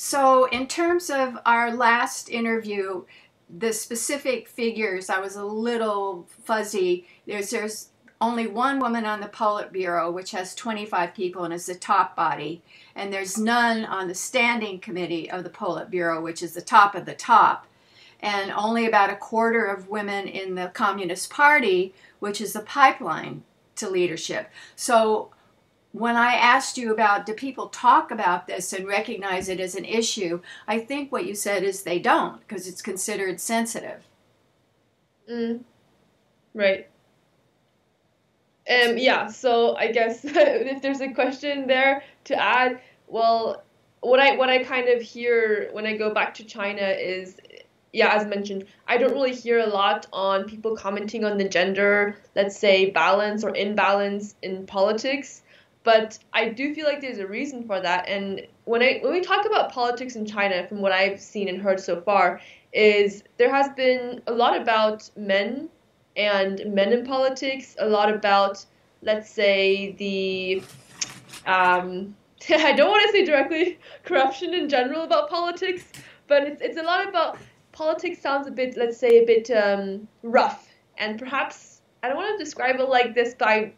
So, in terms of our last interview, the specific figures, I was a little fuzzy. There's only one woman on the Politburo, which has 25 people and is the top body, and there's none on the standing committee of the Politburo, which is the top of the top, and only about a quarter of women in the Communist Party, which is the pipeline to leadership. So when I asked you about do people talk about this and recognize it as an issue, I think what you said is they don't because it's considered sensitive. Mm, right. Yeah, so I guess if there's a question there to add, well, what I kind of hear when I go back to China is, yeah, as mentioned, I don't really hear a lot on people commenting on the gender, let's say, balance or imbalance in politics, but I do feel like there's a reason for that. And when we talk about politics in China, from what I've seen and heard so far, is there has been a lot about men and men in politics, a lot about, let's say, the I don't want to say directly corruption in general about politics, but it's a lot about politics sounds a bit, let's say, a bit rough, and perhaps I don't want to describe it like this by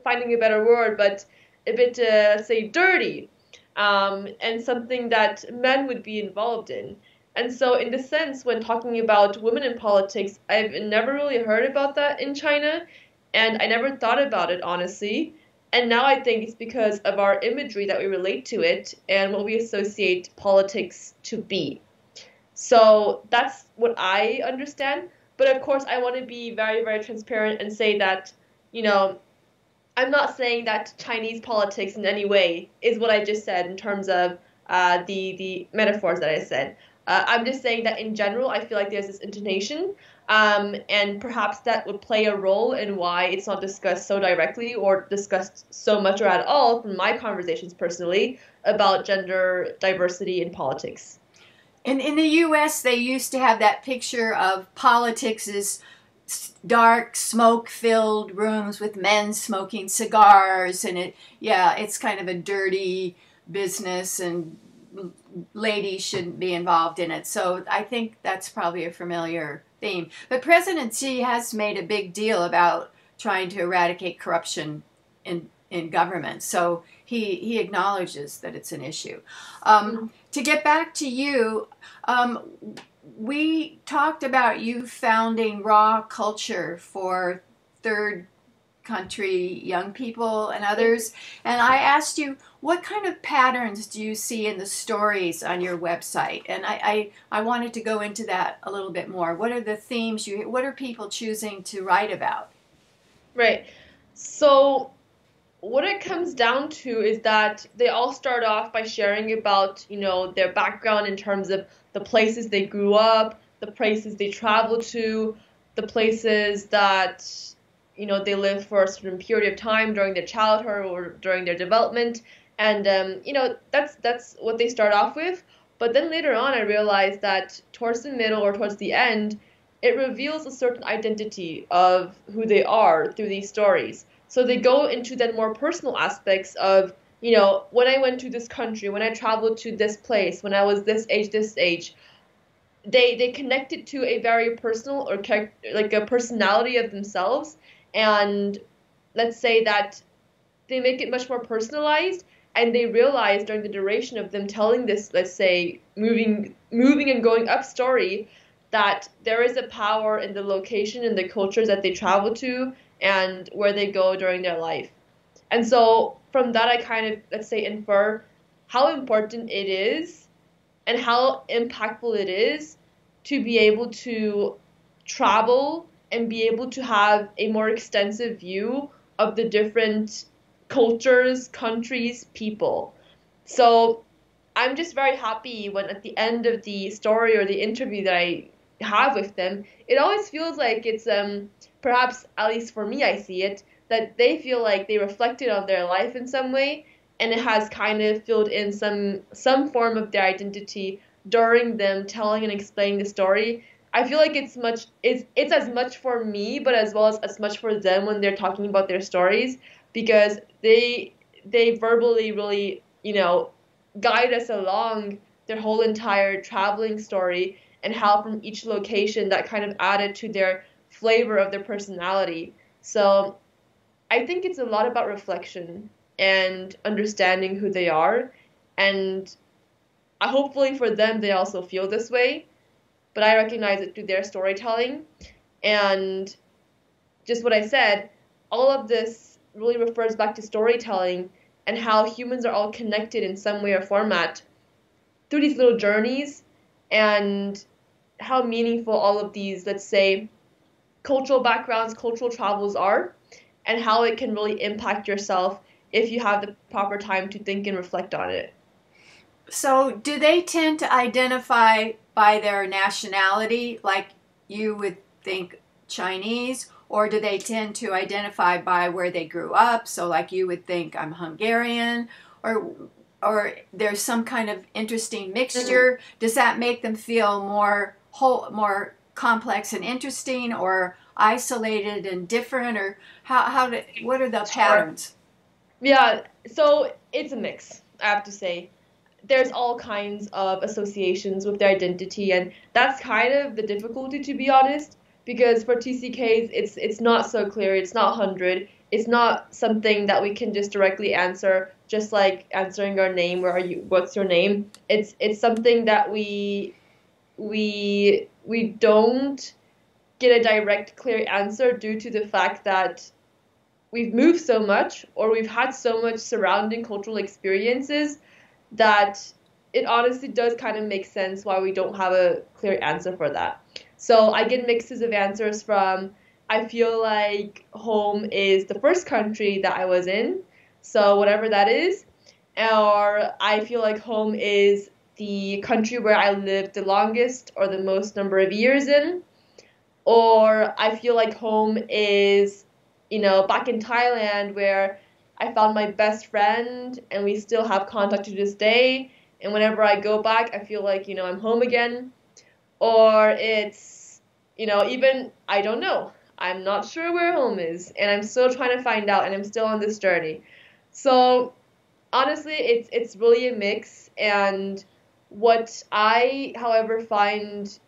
finding a better word, but a bit, say, dirty, and something that men would be involved in. And so, in the sense, when talking about women in politics, I've never really heard about that in China, and I never thought about it, honestly. And now I think it's because of our imagery that we relate to it and what we associate politics to be. So that's what I understand. But of course, I want to be very, very transparent and say that, you know, I'm not saying that Chinese politics in any way is what I just said in terms of the metaphors that I said. I'm just saying that in general, I feel like there's this intonation, and perhaps that would play a role in why it's not discussed so directly or discussed so much or at all from my conversations personally about gender diversity in politics. In the US, they used to have that picture of politics as dark, smoke-filled rooms with men smoking cigars, and yeah, it's kind of a dirty business, and ladies shouldn't be involved in it. So I think that's probably a familiar theme. But President Xi has made a big deal about trying to eradicate corruption in government. So he acknowledges that it's an issue. To get back to you, we talked about you founding Raw Culture for third country young people and others. And I asked you, what kind of patterns do you see in the stories on your website? And I wanted to go into that a little bit more. What are the themes what are people choosing to write about? Right. So what it comes down to is that they all start off by sharing about, their background in terms of the places they grew up, the places they traveled to, the places that, they lived for a certain period of time during their childhood or during their development. And, that's what they start off with. But then later on, I realized that towards the middle or towards the end, it reveals a certain identity of who they are through these stories. So they go into then more personal aspects of, when I went to this country, when I traveled to this place, when I was this age, they connect it to a very personal or like a personality of themselves. And let's say that they make it much more personalized, and they realize during the duration of them telling this, let's say, moving and going up story, that there is a power in the location and the cultures that they travel to and where they go during their life. And so from that, I kind of, let's say, infer how important it is and how impactful it is to be able to travel and be able to have a more extensive view of the different cultures, countries, people. So I'm just very happy when at the end of the story or the interview that I have with them, it always feels like it's perhaps, at least for me, I see it, that they feel like they reflected on their life in some way, and it has kind of filled in some form of their identity during them telling and explaining the story. I feel like it's as much for me, but as well as much for them when they're talking about their stories, because they verbally really, guide us along their whole entire traveling story, and how from each location that kind of added to their flavor of their personality. So I think it's a lot about reflection and understanding who they are. And hopefully for them, they also feel this way. But I recognize it through their storytelling. And just what I said, all of this really refers back to storytelling and how humans are all connected in some way or format through these little journeys, and how meaningful all of these, let's say, cultural backgrounds, cultural travels are, and how it can really impact yourself if you have the proper time to think and reflect on it. So do they tend to identify by their nationality, like you would think Chinese, or do they tend to identify by where they grew up? So like you would think I'm Hungarian, or there's some kind of interesting mixture. Mm-hmm. Does that make them feel more more complex and interesting, or isolated and different, or what are the patterns? Yeah, so it's a mix, I have to say. There's all kinds of associations with their identity, and that's kind of the difficulty, to be honest, because for TCKs, it's not so clear. It's not 100. It's not something that we can just directly answer, just like answering our name. Where are you? What's your name? It's something that we don't get a direct, clear answer due to the fact that we've moved so much, or we've had so much surrounding cultural experiences, that it honestly does kind of make sense why we don't have a clear answer for that. So I get mixes of answers from, I feel like home is the first country that I was in, so whatever that is, or I feel like home is the country where I lived the longest or the most number of years in, or I feel like home is, back in Thailand where I found my best friend and we still have contact to this day, and whenever I go back, I feel like, I'm home again. Or it's, even, I don't know. I'm not sure where home is, and I'm still trying to find out, and I'm still on this journey. So honestly, it's really a mix, and what I, however, find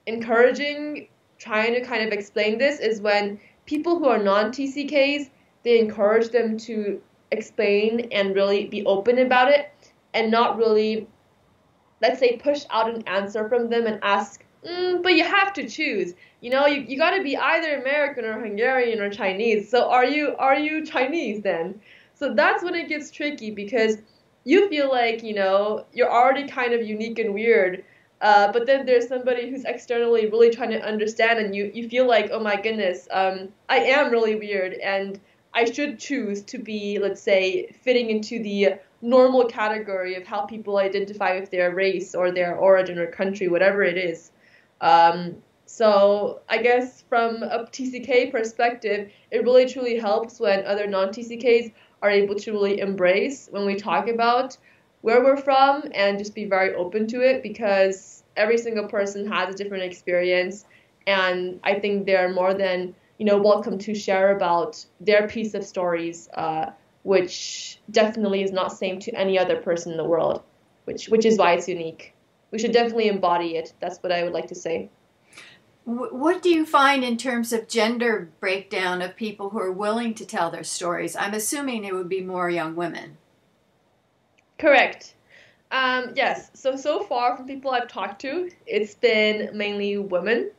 encouraging trying to kind of explain this is when people who are non-TCKs, they encourage them to explain and really be open about it, and not really, let's say, push out an answer from them and ask, but you have to choose. You got to be either American or Hungarian or Chinese. So are you Chinese then? So that's when it gets tricky, because you feel like, you're already kind of unique and weird. But then there's somebody who's externally really trying to understand, and you feel like, oh my goodness, I am really weird, and I should choose to be, let's say, fitting into the normal category of how people identify with their race or their origin or country, whatever it is. So I guess from a TCK perspective, it really truly helps when other non-TCKs are able to really embrace when we talk about where we're from and just be very open to it, because every single person has a different experience, and I think they're more than welcome to share about their piece of stories, which definitely is not same to any other person in the world, which is why it's unique. We should definitely embody it. That's what I would like to say. What do you find in terms of gender breakdown of people who are willing to tell their stories? I'm assuming it would be more young women. Correct. Yes. So far from people I've talked to, it's been mainly women.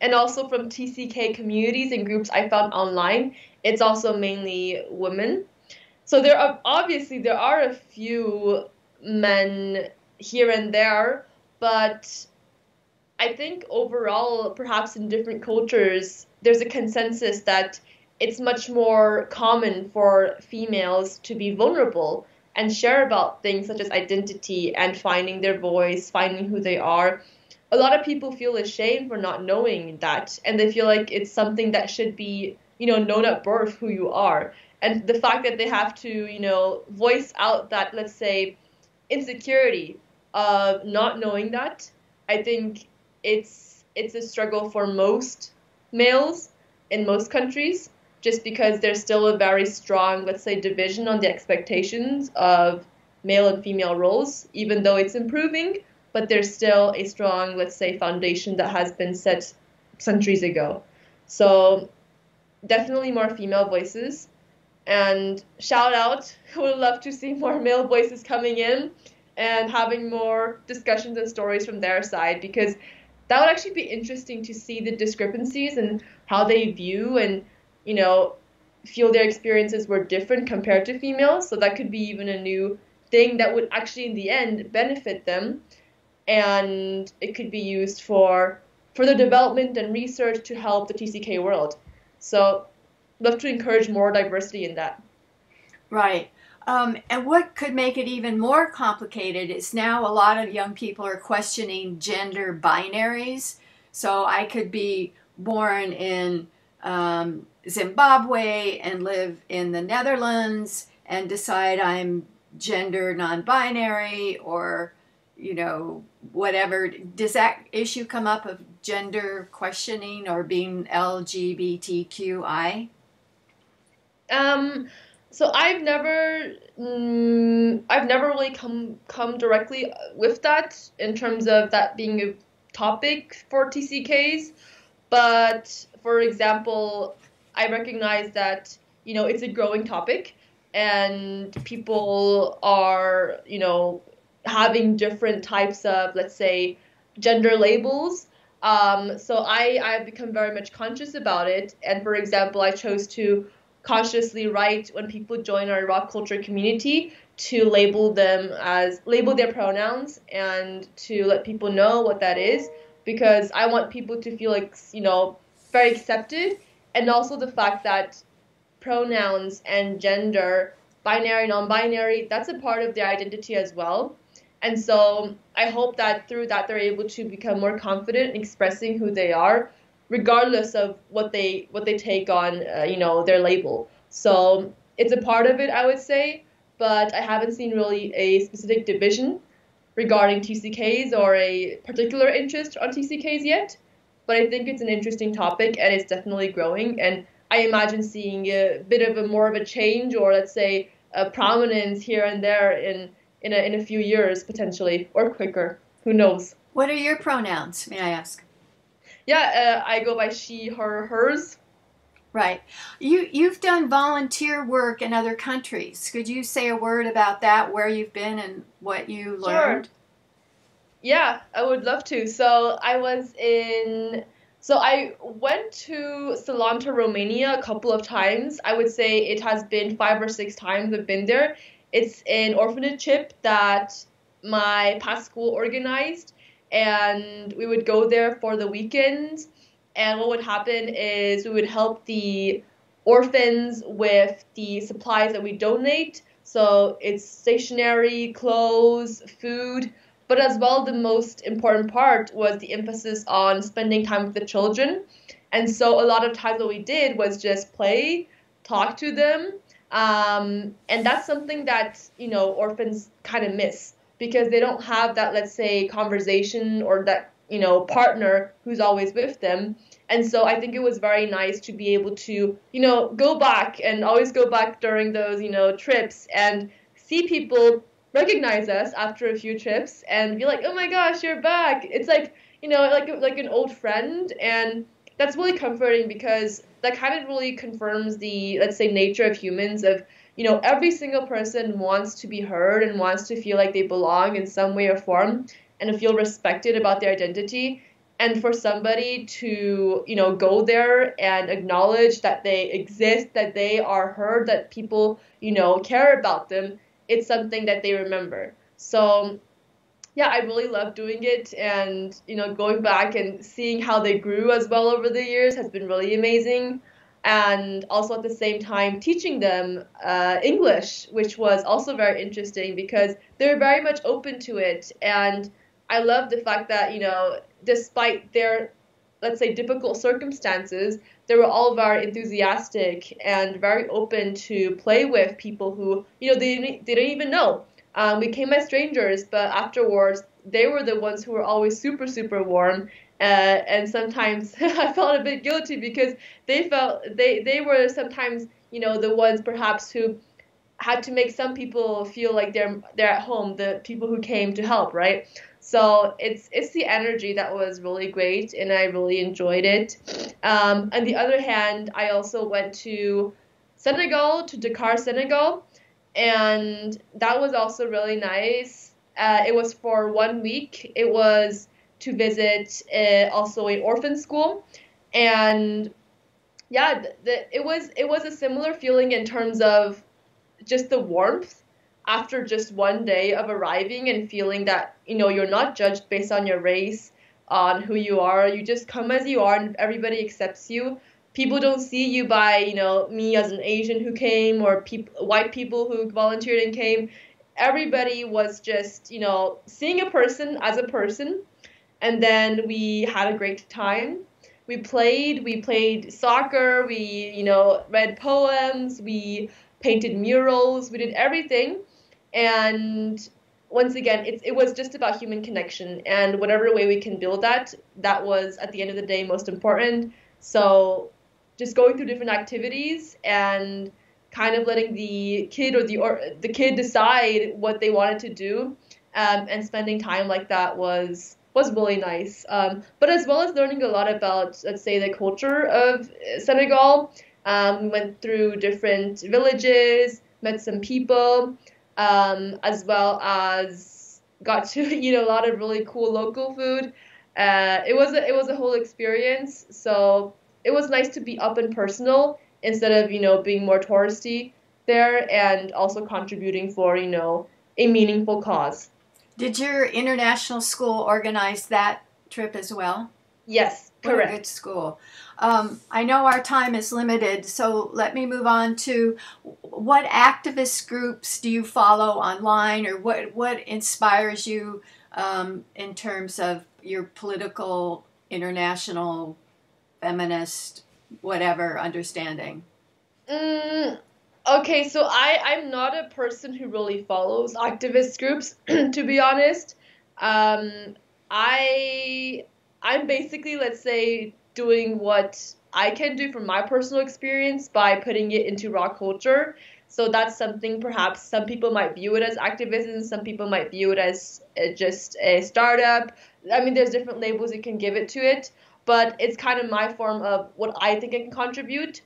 And also from TCK communities and groups I found online, it's also mainly women. So there are a few men here and there, but I think overall, perhaps in different cultures, there's a consensus that it's much more common for females to be vulnerable and share about things such as identity and finding their voice, finding who they are. A lot of people feel ashamed for not knowing that, and they feel like it's something that should be, known at birth who you are. And the fact that they have to, voice out that, let's say, insecurity of not knowing that, I think it's a struggle for most males in most countries, just because there's still a very strong, let's say, division on the expectations of male and female roles, even though it's improving. but there's still a strong, let's say, foundation that has been set centuries ago. So definitely more female voices. And shout out, would love to see more male voices coming in and having more discussions and stories from their side, because that would actually be interesting to see the discrepancies and how they view and, you know, feel their experiences were different compared to females. So that could be even a new thing that would actually in the end benefit them, and it could be used for further development and research to help the TCK world. So love to encourage more diversity in that. Right. And what could make it even more complicated is now a lot of young people are questioning gender binaries. So I could be born in Zimbabwe and live in the Netherlands and decide I'm gender non-binary, or, you know, whatever. Does that issue come up of gender questioning or being LGBTQI? So I've never really come directly with that in terms of that being a topic for TCKs. But for example, I recognize that, you know, it's a growing topic and people are, you know, having different types of, let's say, gender labels. So I've become very much conscious about it. And for example, I chose to consciously write when people join our rock culture community to label their pronouns and to let people know what that is, because I want people to feel like, you know, very accepted, and also the fact that pronouns and gender, binary, non-binary, that's a part of their identity as well. And so I hope that through that they're able to become more confident in expressing who they are, regardless of what they take on, you know, their label. So it's a part of it, I would say, but I haven't seen really a specific division regarding TCKs or a particular interest on TCKs yet. But I think it's an interesting topic and it's definitely growing. And I imagine seeing a bit of a more of a change, or let's say a prominence here and there in a few years potentially, or quicker. Who knows? What are your pronouns, may I ask? Yeah, I go by she, her, hers. Right. You've done volunteer work in other countries. Could you say a word about that, where you've been and what you learned? Sure. Yeah, I would love to. So I went to Salanta, Romania a couple of times. I would say it has been 5 or 6 times I've been there. It's an orphanage that my past school organized, and we would go there for the weekends. And what would happen is we would help the orphans with the supplies that we donate. So it's stationery, clothes, food, but as well the most important part was the emphasis on spending time with the children. And so a lot of times what we did was just play, talk to them, and that's something that, you know, orphans kind of miss, because they don't have that, let's say, conversation or that, you know, partner who's always with them. And so I think it was very nice to be able to, you know, go back and always go back during those, you know, trips and see people recognize us after a few trips and be like, oh my gosh, you're back. It's like, you know, like an old friend. And that's really comforting, because that kind of really confirms the, let's say, nature of humans of, you know, every single person wants to be heard and wants to feel like they belong in some way or form and to feel respected about their identity. And for somebody to, you know, go there and acknowledge that they exist, that they are heard, that people, you know, care about them, it's something that they remember. So yeah, I really love doing it, and, you know, going back and seeing how they grew as well over the years has been really amazing. And also at the same time teaching them English, which was also very interesting because they're very much open to it. And I love the fact that, you know, despite their, let's say, difficult circumstances, they were all very enthusiastic and very open to play with people who, you know, they didn't even know. We came as strangers, but afterwards, they were the ones who were always super, super warm. And sometimes I felt a bit guilty because they felt they were sometimes, you know, the ones perhaps who had to make some people feel like they're at home, the people who came to help, right? So it's the energy that was really great, and I really enjoyed it. On the other hand, I also went to Senegal, to Dakar, Senegal, and that was also really nice. It was for 1 week. It was to visit also an orphan school, and yeah, it was a similar feeling in terms of just the warmth after just one day of arriving and feeling that you're not judged based on your race, on who you are. You just come as you are, and everybody accepts you. People don't see you by me as an Asian who came, or white people who volunteered and came. Everybody was just seeing a person as a person, and then we had a great time. We played soccer, we read poems, we painted murals, we did everything. And once again, it was just about human connection, and whatever way we can build that, that was at the end of the day most important. So just going through different activities and kind of letting the kid or the kid decide what they wanted to do, and spending time like that was really nice. But as well as learning a lot about, let's say, the culture of Senegal. We went through different villages, met some people, as well as got to eat a lot of really cool local food. It was a whole experience. So it was nice to be up and personal instead of being more touristy there, and also contributing for a meaningful cause. Did your international school organize that trip as well? Yes, What a good correct. school. I know our time is limited, so let me move on to what activist groups do you follow online, or what inspires you in terms of your political, international, feminist, whatever understanding? Mm, okay, so I'm not a person who really follows activist groups, to be honest. Um, I I'm basically, let's say, doing what I can do from my personal experience by putting it into raw culture. So that's something perhaps some people might view it as activism, some people might view it as just a startup. I mean, there's different labels you can give it to it, but it's kind of my form of what I think I can contribute.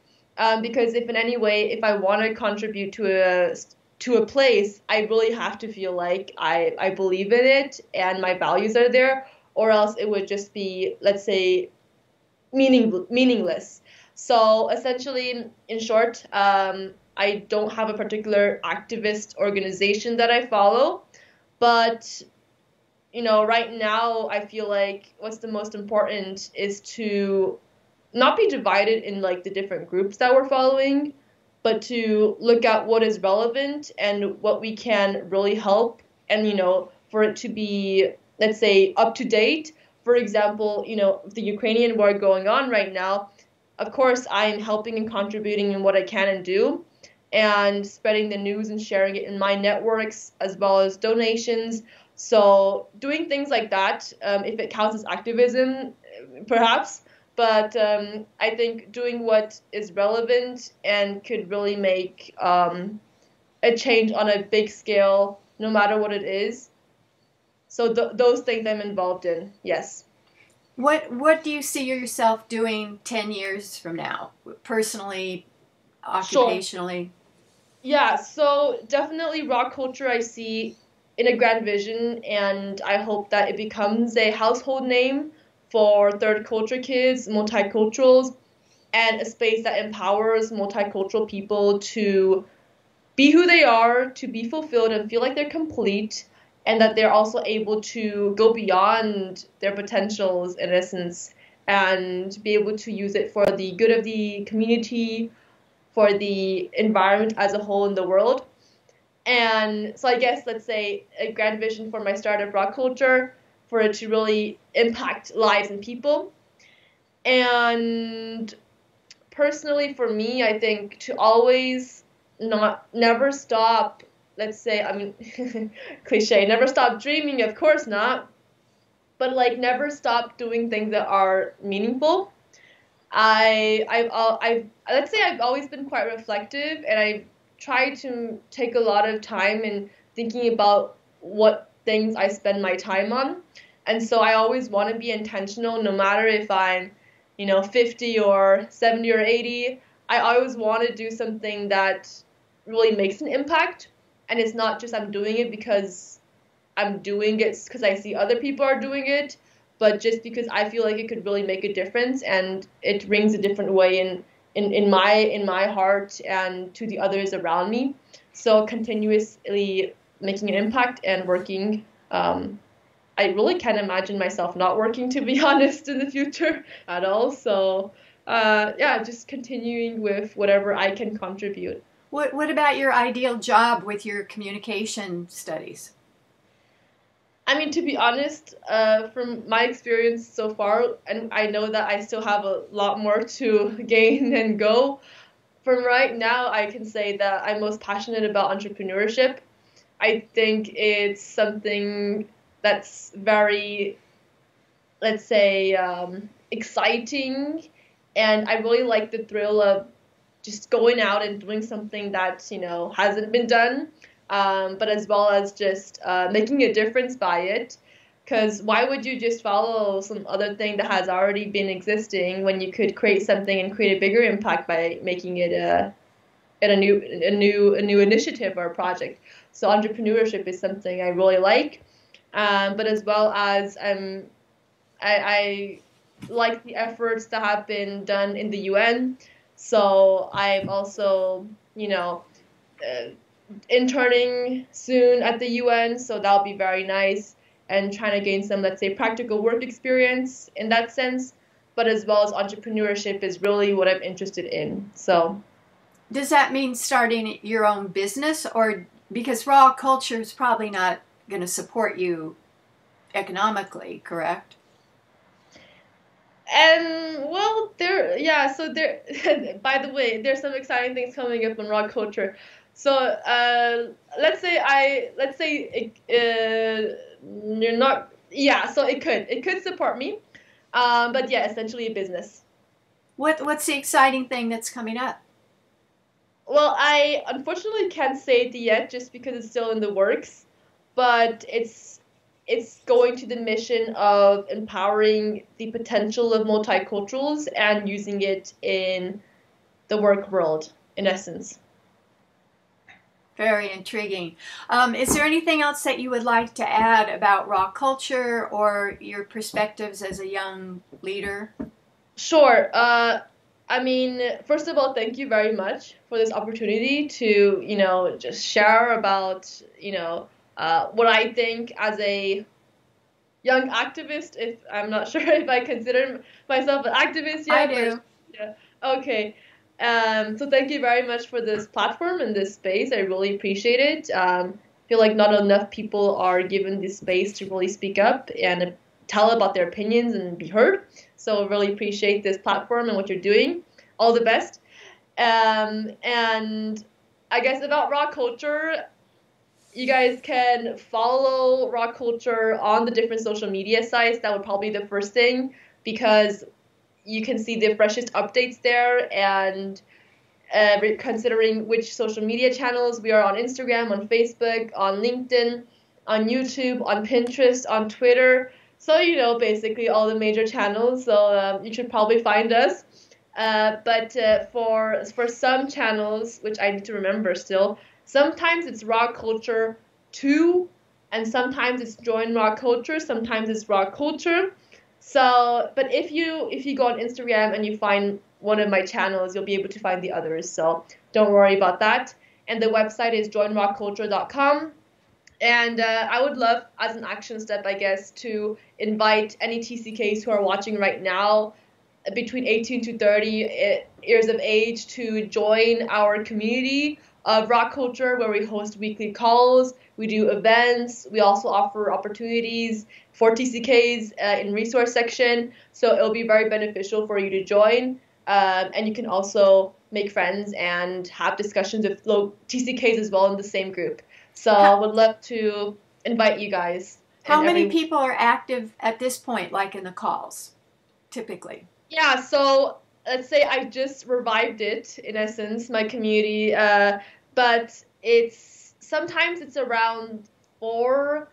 Because if in any way, if I want to contribute to a place, I really have to feel like I believe in it and my values are there, or else it would just be, let's say, meaningless. So essentially, in short, I don't have a particular activist organization that I follow, but right now I feel like what's the most important is to not be divided in like the different groups that we're following, but to look at what is relevant and what we can really help, and for it to be, let's say, up to date. For example, the Ukrainian war going on right now, of course I'm helping and contributing in what I can and do, and spreading the news and sharing it in my networks as well as donations. So doing things like that, if it counts as activism, perhaps, but I think doing what is relevant and could really make a change on a big scale, no matter what it is. So those things I'm involved in, yes. What do you see yourself doing 10 years from now, personally, Sure. occupationally? Yeah, so definitely rock culture I see in a grand vision, and I hope that it becomes a household name for third culture kids, multiculturals, and a space that empowers multicultural people to be who they are, to be fulfilled and feel like they're complete, and that they're also able to go beyond their potentials in essence, and be able to use it for the good of the community, for the environment as a whole in the world. And so I guess, let's say, a grand vision for my startup rock culture, for it to really impact lives and people. And personally, for me, I think to always not never stop, let's say, I mean, cliche, never stop dreaming, of course not, but like never stop doing things that are meaningful. I've let's say I've always been quite reflective, and I've try to take a lot of time in thinking about what things I spend my time on. And so I always want to be intentional, no matter if I'm, 50 or 70 or 80. I always want to do something that really makes an impact. And it's not just I'm doing it because I'm doing it because I see other people are doing it, but just because I feel like it could really make a difference and it rings a different way in my heart and to the others around me. So continuously making an impact and working. I really can't imagine myself not working, to be honest, in the future at all. So yeah, just continuing with whatever I can contribute. What about your ideal job with your communication studies? I mean, to be honest, from my experience so far, and I know that I still have a lot more to gain and go, from right now, I can say that I'm most passionate about entrepreneurship. I think it's something that's very, let's say, exciting, and I really like the thrill of just going out and doing something that, hasn't been done. But as well as just making a difference by it. Because why would you just follow some other thing that has already been existing when you could create something and create a bigger impact by making it a new initiative or a project? So entrepreneurship is something I really like, but as well as I like the efforts that have been done in the UN. So I'm also interning soon at the UN, so that'll be very nice, and trying to gain some, let's say, practical work experience in that sense, but as well as entrepreneurship is really what I'm interested in. So does that mean starting your own business, or because raw culture is probably not going to support you economically, correct? And well, so there, by the way, there's some exciting things coming up in raw culture. So let's say you're not, yeah, so it could support me, but yeah, essentially a business. What's the exciting thing that's coming up? Well, I unfortunately can't say it yet just because it's still in the works, but it's going to the mission of empowering the potential of multiculturals and using it in the work world, in essence. Very intriguing. Is there anything else that you would like to add about raw culture or your perspectives as a young leader? Sure. I mean, first of all, thank you very much for this opportunity to, just share about, what I think as a young activist. If I'm not sure if I consider myself an activist yet. I do. Yeah. Okay. So thank you very much for this platform and this space. I really appreciate it. I feel like not enough people are given this space to really speak up and tell about their opinions and be heard. So I really appreciate this platform and what you're doing. All the best. And I guess about raw culture, you guys can follow raw culture on the different social media sites. That would probably be the first thing, because you can see the freshest updates there, and considering which social media channels we are on: Instagram, on Facebook, on LinkedIn, on YouTube, on Pinterest, on Twitter. So, basically all the major channels. So you should probably find us. But for some channels, which I need to remember still, sometimes it's Raw Culture 2, and sometimes it's Join Raw Culture, sometimes it's Raw Culture. So, but if you go on Instagram and you find one of my channels, you'll be able to find the others. So don't worry about that. And the website is joinrawculture.com. And I would love, as an action step, I guess, to invite any TCKs who are watching right now between 18 to 30 years of age to join our community of Raw Culture, where we host weekly calls, we do events, we also offer opportunities for TCKs in resource section. So it'll be very beneficial for you to join. And you can also make friends and have discussions with TCKs as well in the same group. So I would love to invite you guys. How many people are active at this point, like in the calls, typically? Yeah, so let's say I just revived it, in essence, my community. but sometimes it's around 4,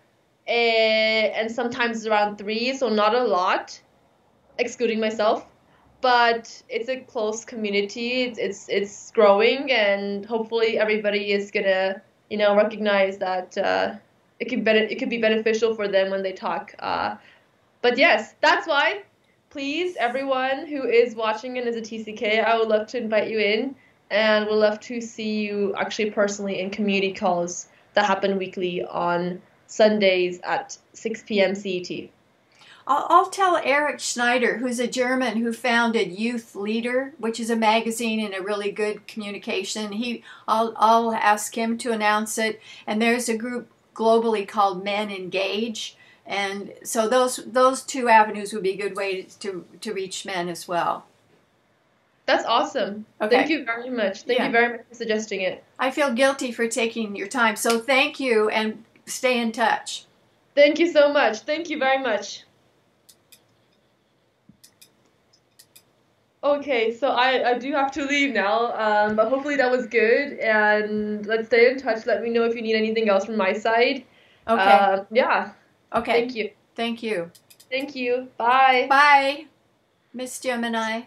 and sometimes it's around 3, so not a lot, excluding myself. But it's a close community. It's growing, and hopefully everybody is gonna, recognize that it could be beneficial for them when they talk. But yes, that's why. Please, everyone who is watching and is a TCK, I would love to invite you in, and would love to see you actually personally in community calls that happen weekly on Sundays at 6 p.m. CET. I'll tell Eric Schneider, who's a German who founded Youth Leader, which is a magazine and a really good communication. I'll ask him to announce it. And there's a group globally called Men Engage, and so those two avenues would be good ways to reach men as well. That's awesome. Okay. Thank you very much. Thank you very much for suggesting it. I feel guilty for taking your time, so thank you, and stay in touch. Thank you so much. Thank you very much. Okay, so I do have to leave now, but hopefully that was good, and let's stay in touch. Let me know if you need anything else from my side. Okay. Yeah. Okay. Thank you. Thank you. Thank you. Bye. Bye, Miss Gemini.